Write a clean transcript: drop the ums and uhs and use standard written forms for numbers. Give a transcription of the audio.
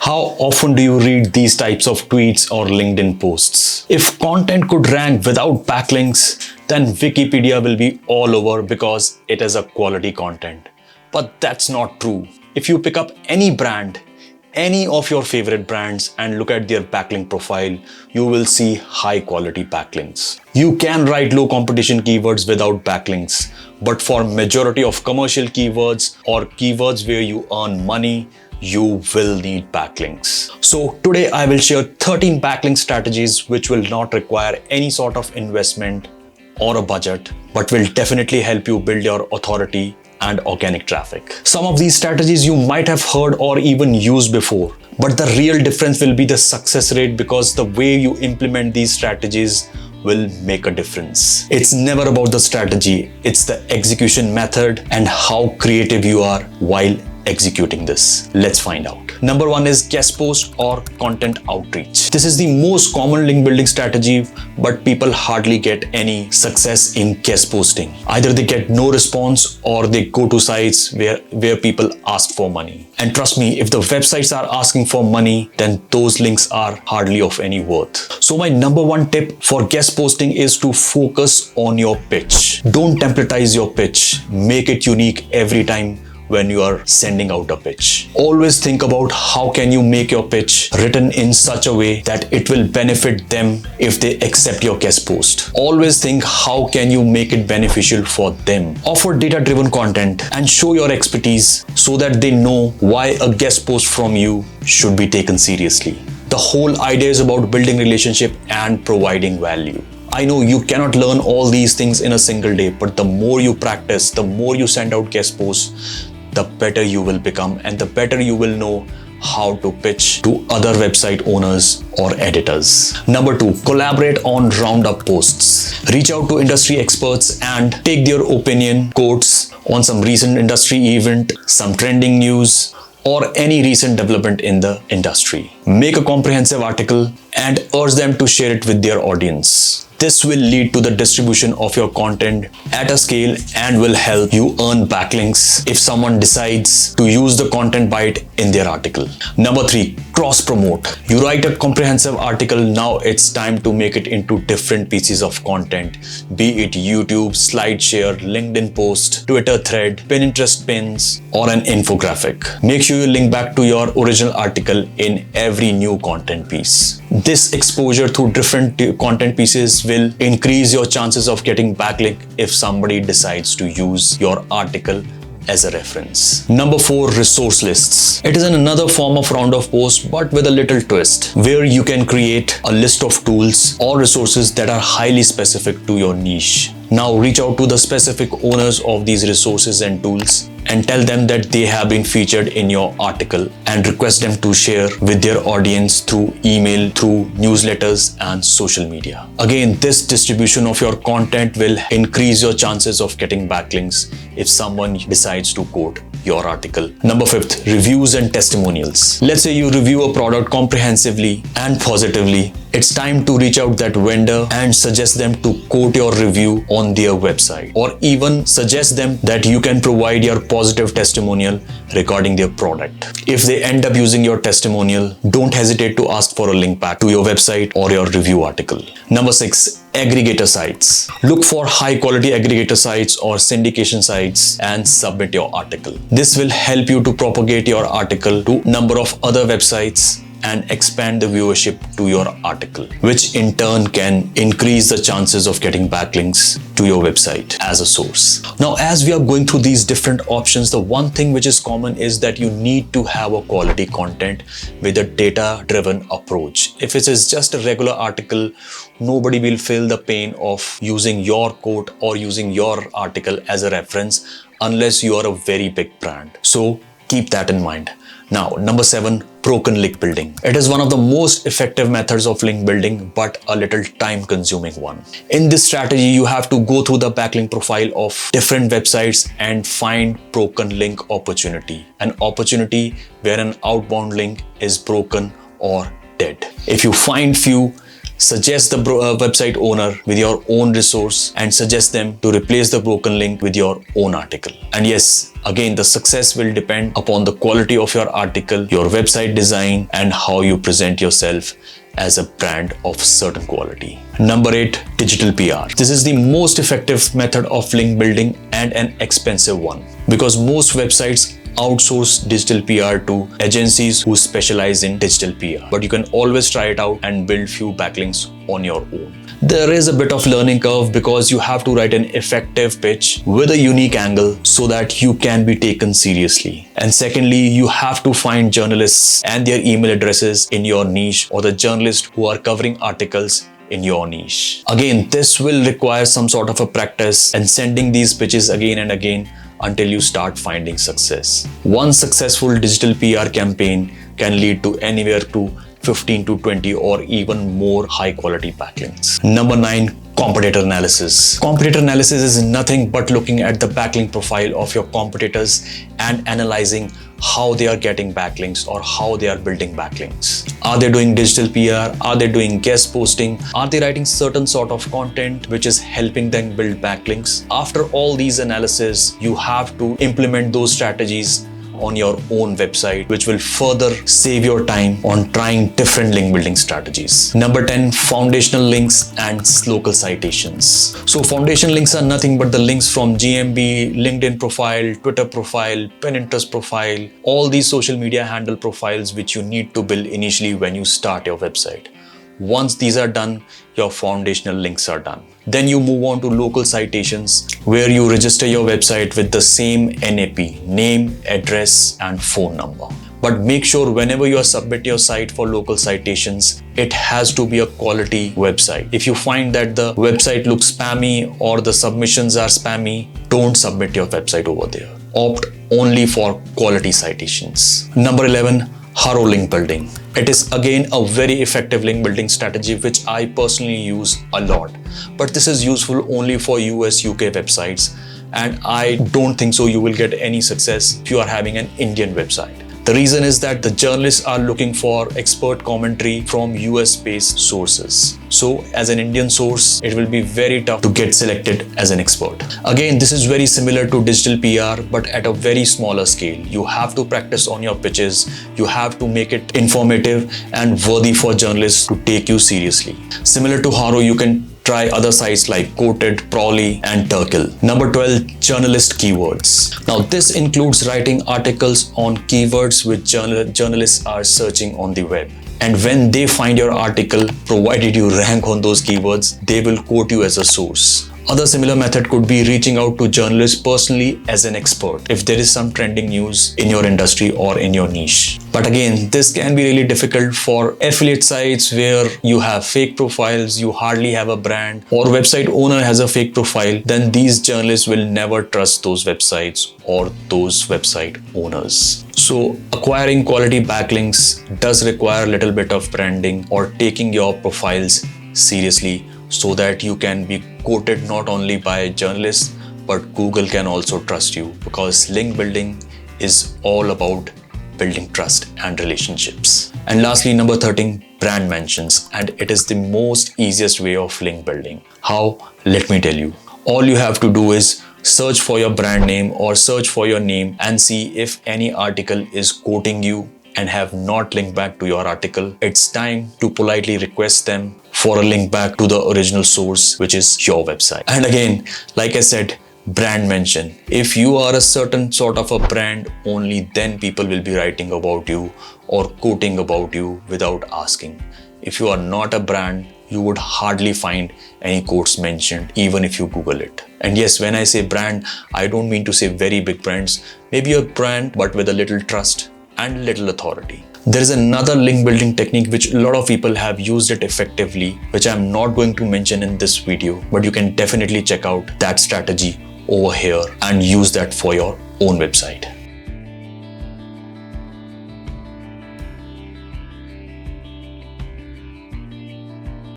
How often do you read these types of tweets or LinkedIn posts? If content could rank without backlinks, then Wikipedia will be all over because it is a quality content. But that's not true. If you pick up any brand, any of your favorite brands and look at their backlink profile, you will see high quality backlinks. You can write low competition keywords without backlinks, but for majority of commercial keywords or keywords where you earn money, you will need backlinks. So today I will share 13 backlink strategies which will not require any sort of investment or a budget, but will definitely help you build your authority and organic traffic. Some of these strategies you might have heard or even used before, but the real difference will be the success rate because the way you implement these strategies will make a difference. It's never about the strategy, it's the execution method and how creative you are while executing this. Let's find out. Number one is guest post or content outreach. This is the most common link building strategy, but people hardly get any success in guest posting. Either they get no response or they go to sites where people ask for money. And trust me, if the websites are asking for money, then those links are hardly of any worth. So my number one tip for guest posting is to focus on your pitch. Don't templatize your pitch. Make it unique every time when you are sending out a pitch. Always think about how can you make your pitch written in such a way that it will benefit them if they accept your guest post. Always think how can you make it beneficial for them. Offer data-driven content and show your expertise so that they know why a guest post from you should be taken seriously. The whole idea is about building relationship and providing value. I know you cannot learn all these things in a single day, but the more you practice, the more you send out guest posts, the better you will become and the better you will know how to pitch to other website owners or editors. Number two, collaborate on roundup posts. Reach out to industry experts and take their opinion, quotes on some recent industry event, some trending news, or any recent development in the industry. Make a comprehensive article and urge them to share it with their audience. This will lead to the distribution of your content at a scale and will help you earn backlinks if someone decides to use the content bite in their article. Number three, cross promote. You write a comprehensive article, now it's time to make it into different pieces of content, be it YouTube, SlideShare, LinkedIn post, Twitter thread, Pinterest pins, or an infographic. Make sure you link back to your original article in every new content piece. This exposure to different content pieces will increase your chances of getting backlink if somebody decides to use your article as a reference. Number four, resource lists. It is another form of roundup post, but with a little twist, where you can create a list of tools or resources that are highly specific to your niche. Now reach out to the specific owners of these resources and tools and tell them that they have been featured in your article and request them to share with their audience through email, through newsletters and social media. Again, this distribution of your content will increase your chances of getting backlinks if someone decides to quote your article. Number fifth, reviews and testimonials. Let's say you review a product comprehensively and positively. It's time to reach out that vendor and suggest them to quote your review on their website, or even suggest them that you can provide your positive testimonial regarding their product. If they end up using your testimonial, don't hesitate to ask for a link back to your website or your review article. Number six, aggregator sites. Look for high quality aggregator sites or syndication sites and submit your article. This will help you to propagate your article to number of other websites and expand the viewership to your article, which in turn can increase the chances of getting backlinks to your website as a source. Now, as we are going through these different options, the one thing which is common is that you need to have a quality content with a data-driven approach. If it is just a regular article, nobody will feel the pain of using your quote or using your article as a reference unless you are a very big brand. So keep that in mind. Now, number seven, broken link building. It is one of the most effective methods of link building, but a little time consuming one. In this strategy, you have to go through the backlink profile of different websites and find broken link opportunity. An opportunity where an outbound link is broken or dead. If you find few, Suggest the website owner with your own resource and suggest them to replace the broken link with your own article. And yes, again, the success will depend upon the quality of your article, your website design, and how you present yourself as a brand of certain quality. Number 8, digital PR. This is the most effective method of link building and an expensive one, because most websites outsource digital PR to agencies who specialize in digital PR. But you can always try it out and build few backlinks on your own. There is a bit of learning curve because you have to write an effective pitch with a unique angle so that you can be taken seriously. And secondly, you have to find journalists and their email addresses in your niche, or the journalists who are covering articles in your niche. Again, this will require some sort of a practice and sending these pitches again and again until you start finding success. One successful digital PR campaign can lead to anywhere to 15 to 20 or even more high quality backlinks. Number 9, competitor analysis. Competitor analysis is nothing but looking at the backlink profile of your competitors and analyzing how they are getting backlinks or how they are building backlinks. Are they doing digital PR? Are they doing guest posting? Are they writing certain sort of content which is helping them build backlinks? After all these analysis, you have to implement those strategies on your own website, which will further save your time on trying different link building strategies. Number 10, foundational links and local citations. So foundation links are nothing but the links from GMB, LinkedIn profile, Twitter profile, Pinterest profile, all these social media handle profiles which you need to build initially when you start your website. Once these are done, your foundational links are done. Then you move on to local citations, where you register your website with the same NAP, name, address, and phone number. But make sure whenever you submit your site for local citations, it has to be a quality website. If you find that the website looks spammy or the submissions are spammy, don't submit your website over there. Opt only for quality citations. Number 11, Haro link building. It is again a very effective link building strategy which I personally use a lot. But this is useful only for US, UK websites, and I don't think so you will get any success if you are having an Indian website. The reason is that the journalists are looking for expert commentary from US-based sources. So as an Indian source, it will be very tough to get selected as an expert. Again, this is very similar to digital PR, but at a very smaller scale. You have to practice on your pitches. You have to make it informative and worthy for journalists to take you seriously. Similar to Haro, you can try other sites like Quoted, Prolly, and Turkle. Number 12, journalist keywords. Now this includes writing articles on keywords which journalists are searching on the web. And when they find your article, provided you rank on those keywords, they will quote you as a source. Other similar method could be reaching out to journalists personally as an expert if there is some trending news in your industry or in your niche. But again, this can be really difficult for affiliate sites where you have fake profiles, you hardly have a brand, or website owner has a fake profile. Then these journalists will never trust those websites or those website owners. So acquiring quality backlinks does require a little bit of branding or taking your profiles seriously, so that you can be quoted not only by journalists, but Google can also trust you, because link building is all about building trust and relationships. And lastly, number 13, brand mentions, and it is the most easiest way of link building. How? Let me tell you. All you have to do is search for your brand name or search for your name and see if any article is quoting you and have not linked back to your article. It's time to politely request them for a link back to the original source, which is your website. And again, like I said, brand mention. If you are a certain sort of a brand, only then people will be writing about you or quoting about you without asking. If you are not a brand, you would hardly find any quotes mentioned, even if you Google it. And yes, when I say brand, I don't mean to say very big brands. Maybe a brand, but with a little trust and little authority. There is another link building technique which a lot of people have used it effectively, which I'm not going to mention in this video, but you can definitely check out that strategy over here and use that for your own website.